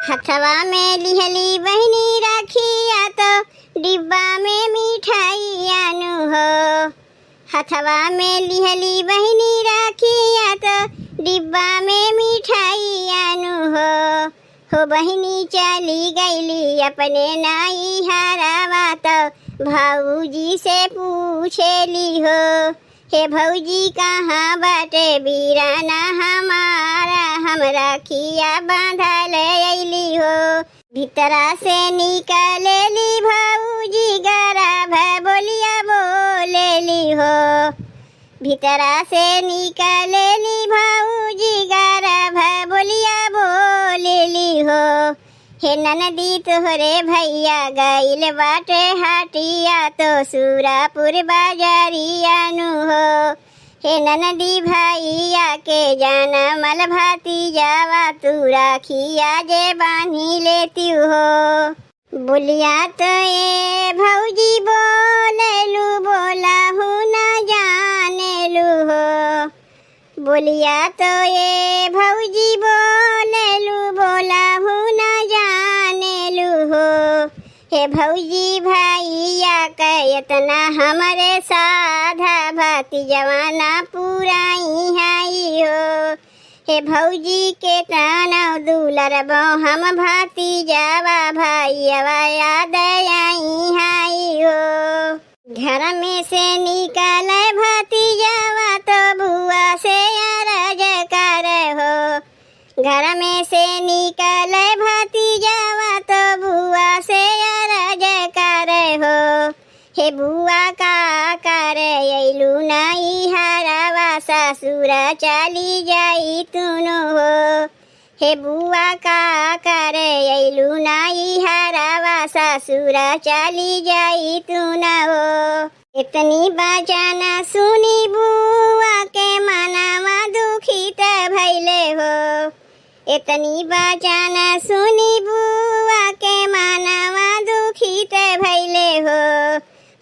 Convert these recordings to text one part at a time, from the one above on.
हथवा में लिहली बहिनी राखिया तो डिब्बा में मिठाई आनु हो। हथवा में लिहली बहिनी राखिया तो डिब्बा में मिठाई आनु हो बहिनी चली गईली अपने नाई हरावा तो भाऊजी से पूछेली हो, हे भौजी कहाँ बाटे बीराना हमारा, हम राखिया बांधल अइली हो। भीतरा से निकलेली भौजी गराभ बोलिया बोलेली हो। भीतरा से निकलेली भौजी गराभ बोलिया बोलेली हो। हे ननदी तोहरे भैया गइल बाटे हाटिया तो सूरापुर बाजारिया नु हो। हे ननदी भैया के जाना मल भाती जावा तू राखिया जे बांधी लेती हो। बोलिया तो ये भौजी बोलेलू बोला हूँ न जानेलू हो। बोलिया तो ये भौजी बोलेलू बोला हूँ न जानेलू हो। हे भौजी भैया के इतना हमारे साधा भाती जवाना पुराई हाई हो। हे भौजी के ताना दुलर बो हम भाती जावा भैया याद आई हाई हो। घर में से निकाले भाती जावा तो बुआ से अरज कर हो। घर में से निकाले भाती जावा तो बुआ से अरज कर हो। हे बुआ का कर अइलू नाई हरावा ससुरा चली जाई तुनु हो। हे बुआ का कर अइलू नाई हरावा ससुरा चली जाई तुनु हो। इतनी बचाना सुनी बुआ के मनावा दुखित भइले हो। इतनी बचाना सुनी बुआ के मनावा दुखित भइले हो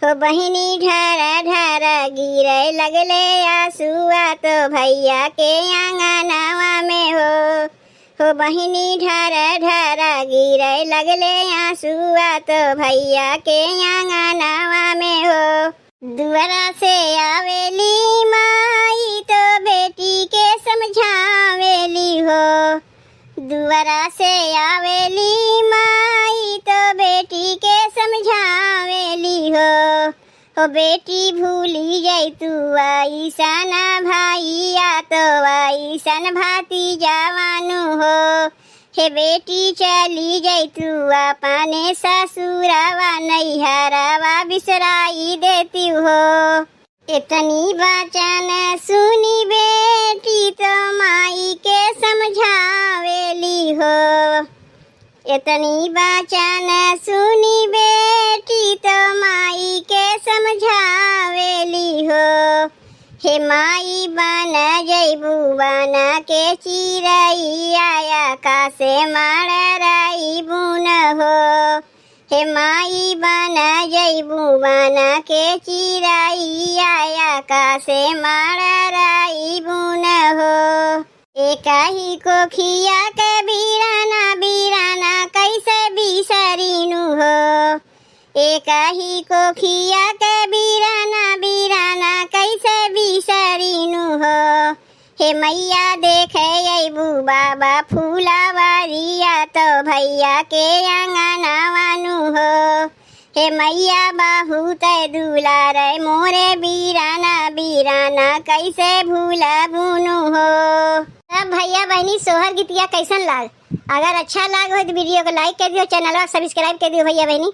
बहिनी ढरा ढरा गिरे लगले आंसुआ तो भैया के आंगनवा में हो बहिनी ढरा ढरा गिरे लगले आंसुआ तो भैया के आंगनवा में हो। दुआरा से आवेली माई तो बेटी के समझावेली हो। दुआरा से आवेली माई तो बेटी के समझावेली हो बेटी भूली जाई तू आईसन भाईया तो आईसन भाती जवानु हो। हे बेटी चली जाई तू अपने ससुरावा नैहरावा बिसराई देती हो। इतनी बचन सुनी बेटी तो माई के समझावेली हो। इतनी बचन सुनी बेटी तो माई के समझावेली हो। हे माई बन जइबू बना के चिरई आया का से मारई बुन हो। हे माई बना जइबू बना के चिरई आया का से मारई बुन हो। एक ही कोखिया के बीराना बीराना कैसे बिसरीनु हो। एक ही कोखिया के बीराना बीराना कैसे बिसरीनु हो। हे मैया देखे अइबू बाबा फूलावरिया तो भैया के आंगनवानु हो। हे मैया बहुत दुलार मोरे बीराना बीराना कैसे भूला बुनु हो। अब भैया बहनी सोहर गीतिया कैसन लाग? अगर अच्छा लाग हो तो वीडियो को लाइक कर दियो, चैनल को सब्सक्राइब कर दियो भैया बहनी।